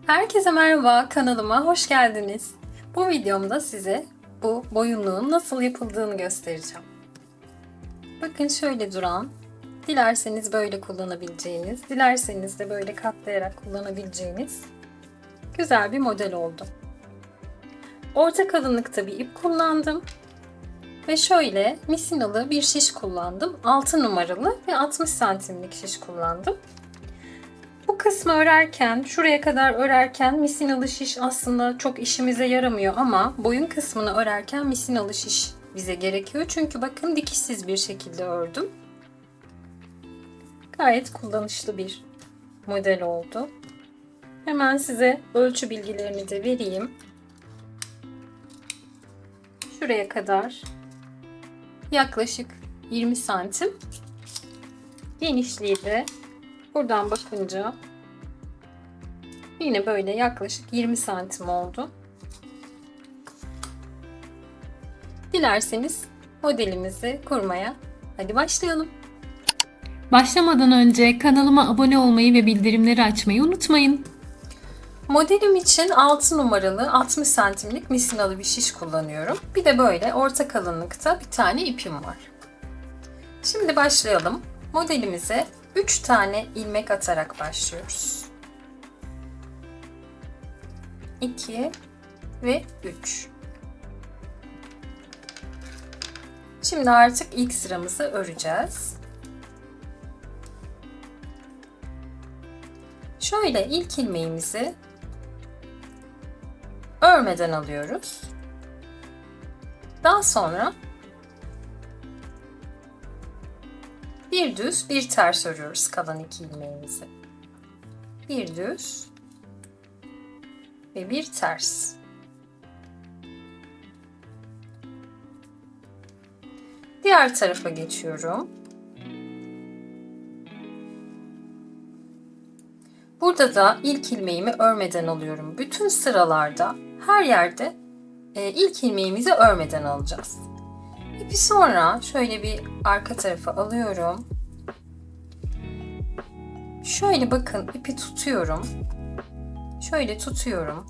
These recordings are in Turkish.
Herkese merhaba, kanalıma hoş geldiniz. Bu videomda size bu boyunluğun nasıl yapıldığını göstereceğim. Bakın şöyle duran, dilerseniz böyle kullanabileceğiniz, dilerseniz de böyle katlayarak kullanabileceğiniz güzel bir model oldu. Orta kalınlıkta bir ip kullandım ve şöyle misinalı bir şiş kullandım. 6 numaralı ve 60 santimlik şiş kullandım. Bu kısmı örerken, şuraya kadar örerken misinalı şiş aslında çok işimize yaramıyor ama boyun kısmını örerken misinalı şiş bize gerekiyor. Çünkü bakın dikişsiz bir şekilde ördüm. Gayet kullanışlı bir model oldu. Hemen size ölçü bilgilerini de vereyim. Şuraya kadar yaklaşık 20 santim. Genişliği de buradan bakınca yine böyle yaklaşık 20 santim oldu. Dilerseniz modelimizi kurmaya hadi başlayalım. Başlamadan önce kanalıma abone olmayı ve bildirimleri açmayı unutmayın. Modelim için 6 numaralı 60 santimlik misinalı bir şiş kullanıyorum. Bir de böyle orta kalınlıkta bir tane ipim var. Şimdi başlayalım. Modelimize 3 tane ilmek atarak başlıyoruz. 2 ve 3. Şimdi artık ilk sıramızı öreceğiz. Şöyle ilk ilmeğimizi örmeden alıyoruz. Daha sonra bir düz bir ters örüyoruz kalan iki ilmeğimizi. Bir düz ve bir ters. Diğer tarafa geçiyorum. Burada da ilk ilmeğimi örmeden alıyorum. Bütün sıralarda her yerde ilk ilmeğimizi örmeden alacağız. İpi sonra şöyle bir arka tarafa alıyorum. Şöyle bakın ipi tutuyorum. Şöyle tutuyorum.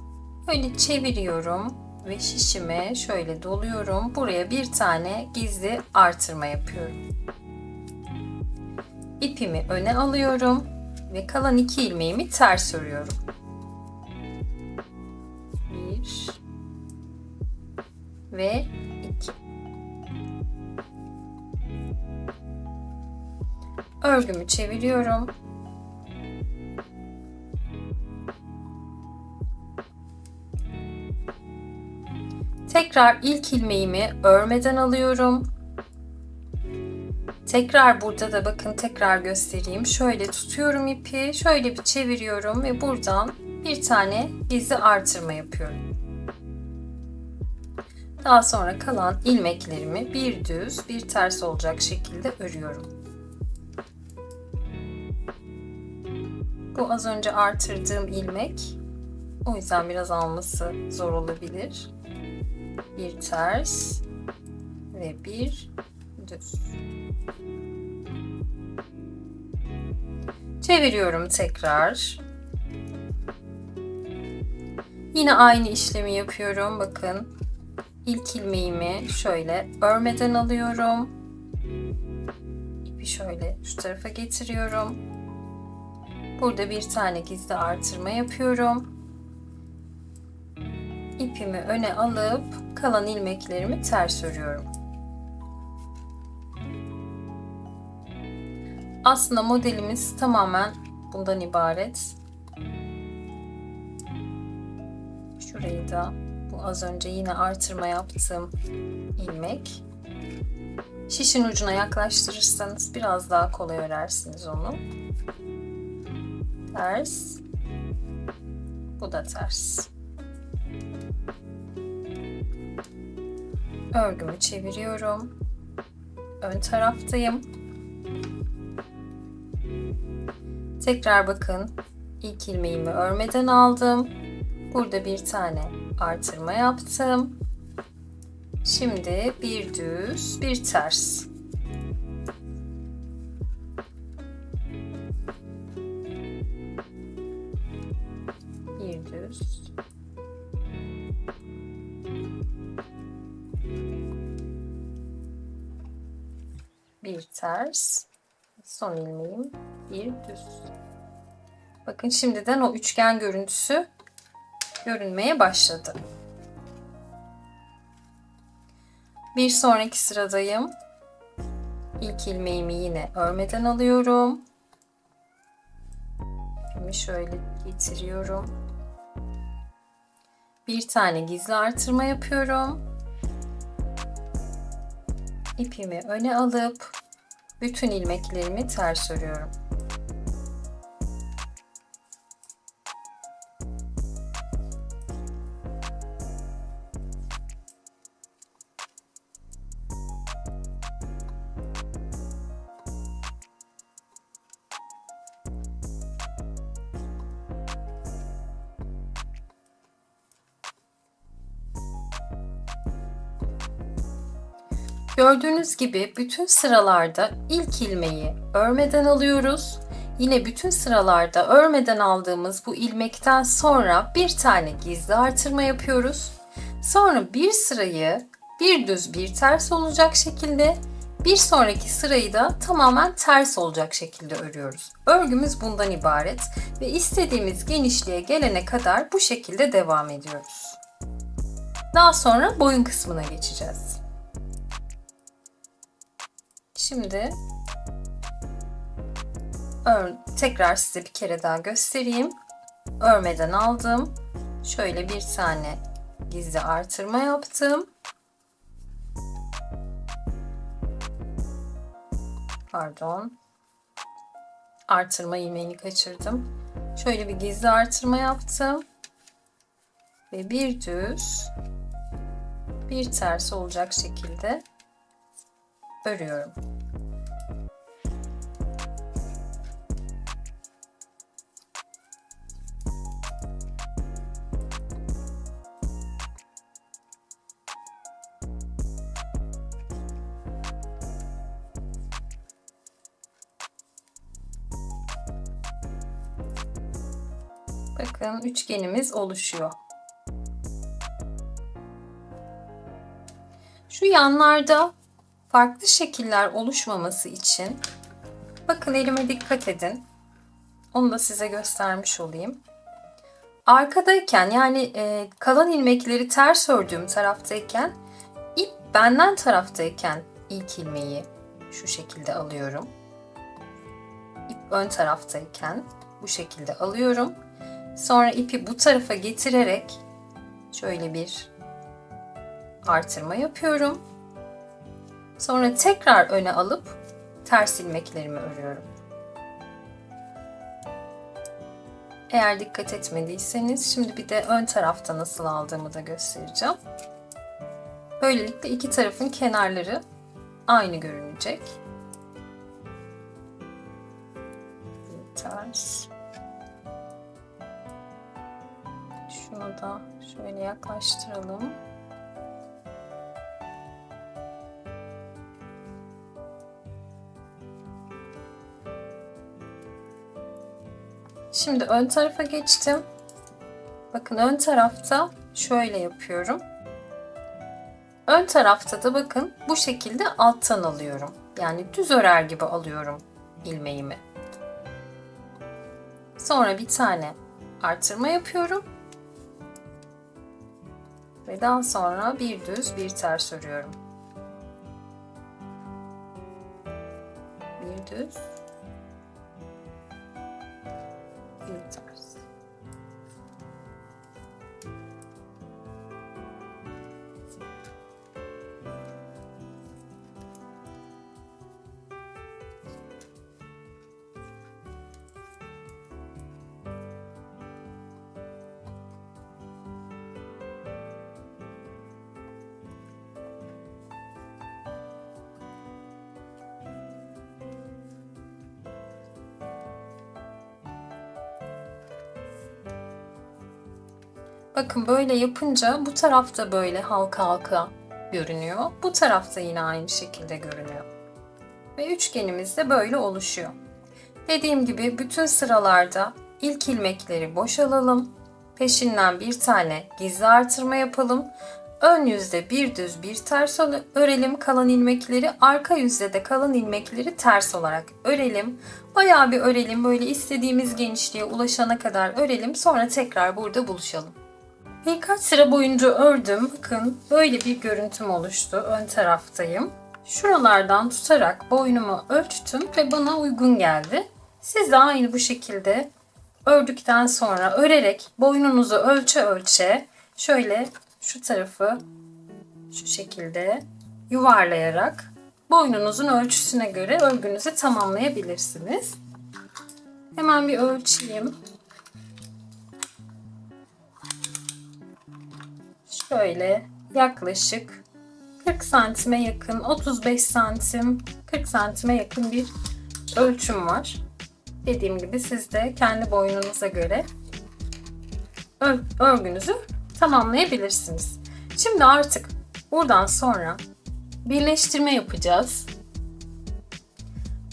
Böyle çeviriyorum ve şişime şöyle doluyorum. Buraya bir tane gizli artırma yapıyorum. İpimi öne alıyorum ve kalan iki ilmeğimi ters örüyorum. 1 ve 2. Örgümü çeviriyorum. Tekrar ilk ilmeğimi örmeden alıyorum. Tekrar burada da bakın tekrar göstereyim. Şöyle tutuyorum ipi, şöyle bir çeviriyorum ve buradan bir tane gizli artırma yapıyorum. Daha sonra kalan ilmeklerimi bir düz, bir ters olacak şekilde örüyorum. Bu az önce artırdığım ilmek. O yüzden biraz alması zor olabilir. Bir ters ve bir düz. Çeviriyorum tekrar. Yine aynı işlemi yapıyorum. Bakın ilk ilmeğimi şöyle örmeden alıyorum. İpi şöyle şu tarafa getiriyorum. Burada bir tane gizli artırma yapıyorum. İpimi öne alıp kalan ilmeklerimi ters örüyorum. Aslında modelimiz tamamen bundan ibaret. Şurayı da bu az önce yine artırma yaptığım ilmek. Şişin ucuna yaklaştırırsanız biraz daha kolay örersiniz onu. Ters. Bu da ters. Örgümü çeviriyorum. Ön taraftayım. Tekrar bakın ilk ilmeğimi örmeden aldım. Burada bir tane artırma yaptım. Şimdi bir düz, bir ters. Bir bir ters, son ilmeğim bir düz. Bakın şimdiden o üçgen görüntüsü görünmeye başladı. Bir sonraki sıradayım. İlk ilmeğimi yine örmeden alıyorum. İpimi şöyle getiriyorum. Bir tane gizli artırma yapıyorum. İpimi öne alıp bütün ilmeklerimi ters örüyorum. Gördüğünüz gibi bütün sıralarda ilk ilmeği örmeden alıyoruz. Yine bütün sıralarda örmeden aldığımız bu ilmekten sonra bir tane gizli artırma yapıyoruz. Sonra bir sırayı bir düz bir ters olacak şekilde, bir sonraki sırayı da tamamen ters olacak şekilde örüyoruz. Örgümüz bundan ibaret ve istediğimiz genişliğe gelene kadar bu şekilde devam ediyoruz. Daha sonra boyun kısmına geçeceğiz. Şimdi tekrar size bir kere daha göstereyim. Örmeden aldım. Şöyle bir tane gizli artırma yaptım. Pardon. Artırma ilmeğini kaçırdım. Şöyle bir gizli artırma yaptım. Ve bir düz, bir ters olacak şekilde örüyorum. Bakın üçgenimiz oluşuyor. Şu yanlarda farklı şekiller oluşmaması için bakın elime dikkat edin. Onu da size göstermiş olayım. Arkadayken yani kalan ilmekleri ters ördüğüm taraftayken ip benden taraftayken ilk ilmeği şu şekilde alıyorum. İp ön taraftayken bu şekilde alıyorum. Sonra ipi bu tarafa getirerek şöyle bir artırma yapıyorum. Sonra tekrar öne alıp ters ilmeklerimi örüyorum. Eğer dikkat etmediyseniz şimdi bir de ön tarafta nasıl aldığımı da göstereceğim. Böylelikle iki tarafın kenarları aynı görünecek. Bir ters. Şunu da şöyle yaklaştıralım. Şimdi ön tarafa geçtim. Bakın ön tarafta şöyle yapıyorum. Ön tarafta da bakın bu şekilde alttan alıyorum. Yani düz örer gibi alıyorum ilmeğimi. Sonra bir tane artırma yapıyorum. Ve daha sonra bir düz bir ters örüyorum. Bir düz. Bir ters. Bakın böyle yapınca bu tarafta böyle halka halka görünüyor. Bu tarafta yine aynı şekilde görünüyor. Ve üçgenimiz de böyle oluşuyor. Dediğim gibi bütün sıralarda ilk ilmekleri boş alalım. Peşinden bir tane gizli artırma yapalım. ön yüzde bir düz bir ters örelim kalan ilmekleri, arka yüzde de kalan ilmekleri ters olarak örelim. Bayağı bir örelim, böyle istediğimiz genişliğe ulaşana kadar örelim, sonra tekrar burada buluşalım. Birkaç sıra boyunca ördüm. Bakın böyle bir görüntüm oluştu. Ön taraftayım. Şuralardan tutarak boynumu ölçtüm ve bana uygun geldi. Siz de aynı bu şekilde ördükten sonra örerek boynunuzu ölçe ölçe şöyle şu tarafı şu şekilde yuvarlayarak boynunuzun ölçüsüne göre örgünüzü tamamlayabilirsiniz. Hemen bir ölçeyim. Şöyle yaklaşık 40 santime yakın, 35 santim, 40 santime yakın bir ölçüm var. Dediğim gibi siz de kendi boyununuza göre örgünüzü tamamlayabilirsiniz. Şimdi artık buradan sonra birleştirme yapacağız.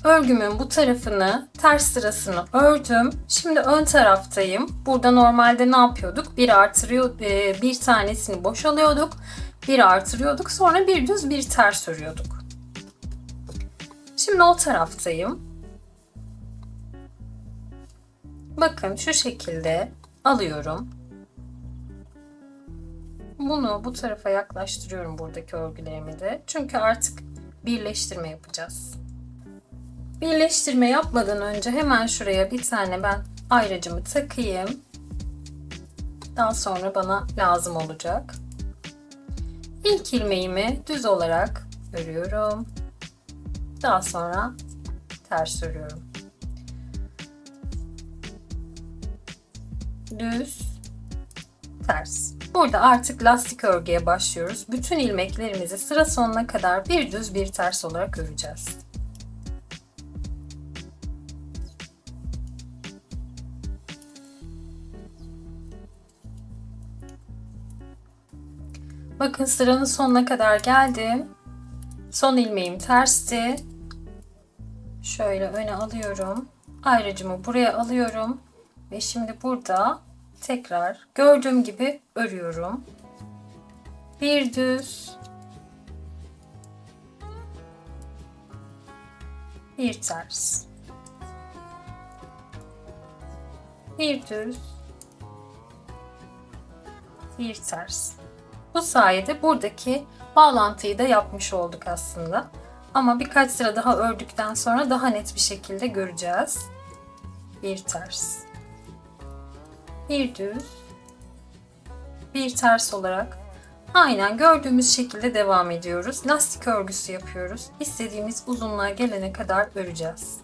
Örgümün bu tarafını, ters sırasını ördüm. Şimdi ön taraftayım. Burada normalde ne yapıyorduk? Bir tanesini boşalıyorduk. Bir artırıyorduk. Sonra bir düz bir ters örüyorduk. Şimdi o taraftayım. Bakın şu şekilde alıyorum. Bunu bu tarafa yaklaştırıyorum buradaki örgülerimi de. Çünkü artık birleştirme yapacağız. Birleştirme yapmadan önce hemen şuraya bir tane ben ayracımı takayım. Daha sonra bana lazım olacak. İlk ilmeğimi düz olarak örüyorum. Daha sonra ters örüyorum. Düz, ters. Burada artık lastik örgüye başlıyoruz. Bütün ilmeklerimizi sıra sonuna kadar bir düz bir ters olarak öreceğiz. Bakın sıranın sonuna kadar geldim. Son ilmeğim tersti. Şöyle öne alıyorum. Ayracımı buraya alıyorum. Ve şimdi burada tekrar gördüğüm gibi örüyorum. Bir düz, bir ters, bir düz, bir ters. Bu sayede buradaki bağlantıyı da yapmış olduk aslında. Ama birkaç sıra daha ördükten sonra daha net bir şekilde göreceğiz. Bir ters, bir düz, bir ters olarak aynen gördüğümüz şekilde devam ediyoruz. Lastik örgüsü yapıyoruz. İstediğimiz uzunluğa gelene kadar öreceğiz.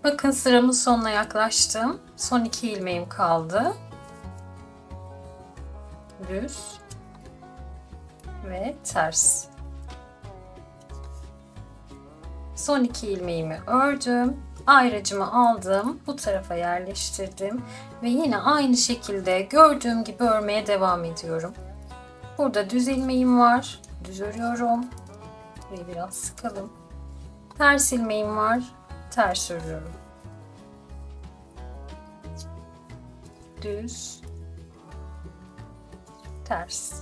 Bakın sıramın sonuna yaklaştım. Son 2 ilmeğim kaldı. Düz ve ters. Son 2 ilmeğimi ördüm. Ayracımı aldım. Bu tarafa yerleştirdim. Ve yine aynı şekilde gördüğüm gibi örmeye devam ediyorum. Burada düz ilmeğim var. Düz örüyorum. Burayı biraz sıkalım. Ters ilmeğim var. Ters örüyorum. Düz. Ters.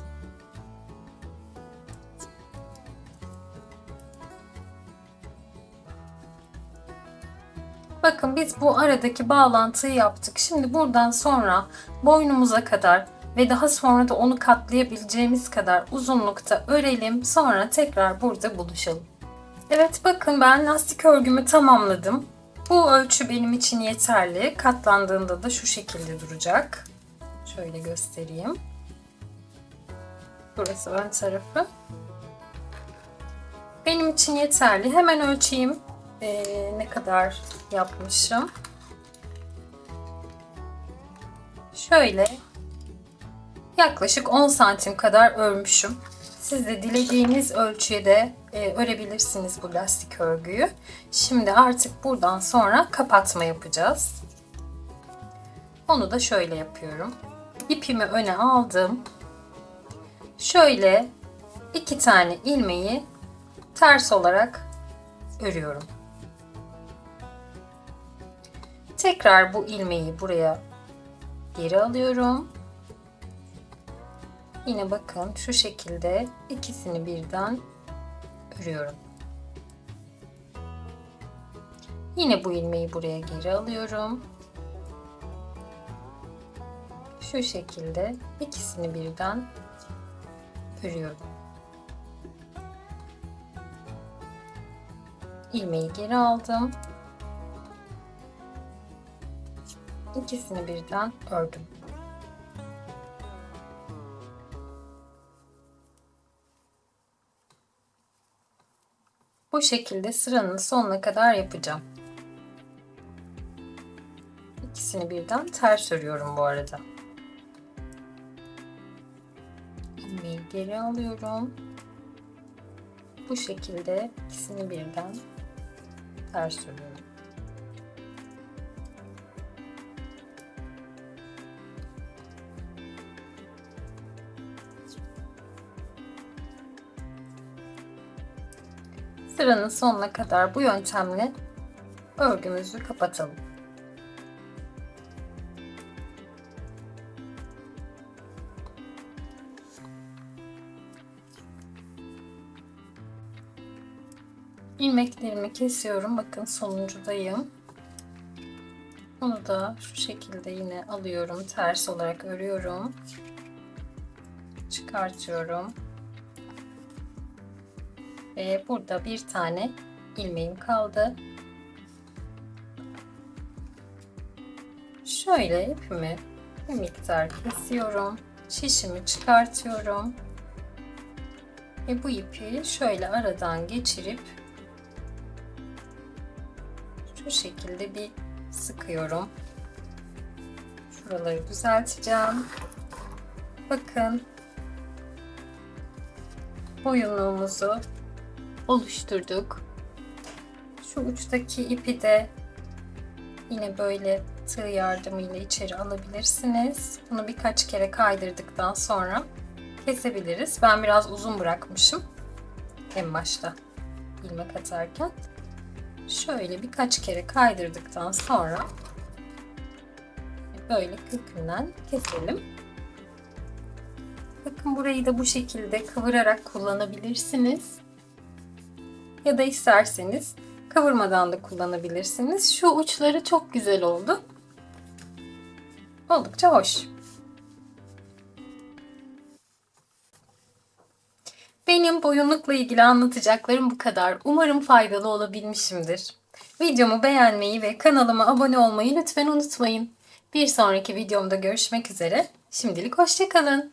Bakın biz bu aradaki bağlantıyı yaptık. Şimdi buradan sonra boynumuza kadar ve daha sonra da onu katlayabileceğimiz kadar uzunlukta örelim. Sonra tekrar burada buluşalım. Evet bakın ben lastik örgümü tamamladım. Bu ölçü benim için yeterli. Katlandığında da şu şekilde duracak. Şöyle göstereyim. Burası ön tarafı. Benim için yeterli. Hemen ölçeyim. Ne kadar yapmışım. Şöyle yaklaşık 10 santim kadar örmüşüm. Siz de dilediğiniz ölçüye de örebilirsiniz bu lastik örgüyü. Şimdi artık buradan sonra kapatma yapacağız. Onu da şöyle yapıyorum. İpimi öne aldım. Şöyle 2 tane ilmeği ters olarak örüyorum. Tekrar bu ilmeği buraya geri alıyorum. Yine bakın şu şekilde ikisini birden örüyorum. Yine bu ilmeği buraya geri alıyorum. Şu şekilde ikisini birden örüyorum. İlmeği geri aldım. İkisini birden ördüm. Bu şekilde sıranın sonuna kadar yapacağım. İkisini birden ters örüyorum bu arada. İlmeği geri alıyorum. Bu şekilde ikisini birden ters örüyorum. Sıranın sonuna kadar bu yöntemle örgümüzü kapatalım. İlmeklerimi kesiyorum. Bakın sonuncudayım. Bunu da şu şekilde yine alıyorum. Ters olarak örüyorum. Çıkartıyorum. Ve burada bir tane ilmeğim kaldı. Şöyle ipimi bir miktar kesiyorum. Şişimi çıkartıyorum. Ve bu ipi şöyle aradan geçirip şu şekilde bir sıkıyorum. Şuraları düzelteceğim. Bakın boyunluğumuzu oluşturduk. Şu uçtaki ipi de yine böyle tığ yardımıyla içeri alabilirsiniz. Bunu birkaç kere kaydırdıktan sonra kesebiliriz. Ben biraz uzun bırakmışım en başta ilmek atarken. Şöyle birkaç kere kaydırdıktan sonra böyle kökünden keselim. Bakın burayı da bu şekilde kıvırarak kullanabilirsiniz. Ya da isterseniz kıvırmadan da kullanabilirsiniz. Şu uçları çok güzel oldu. Oldukça hoş. Benim boyunlukla ilgili anlatacaklarım bu kadar. Umarım faydalı olabilmişimdir. Videomu beğenmeyi ve kanalıma abone olmayı lütfen unutmayın. Bir sonraki videomda görüşmek üzere. Şimdilik hoşça kalın.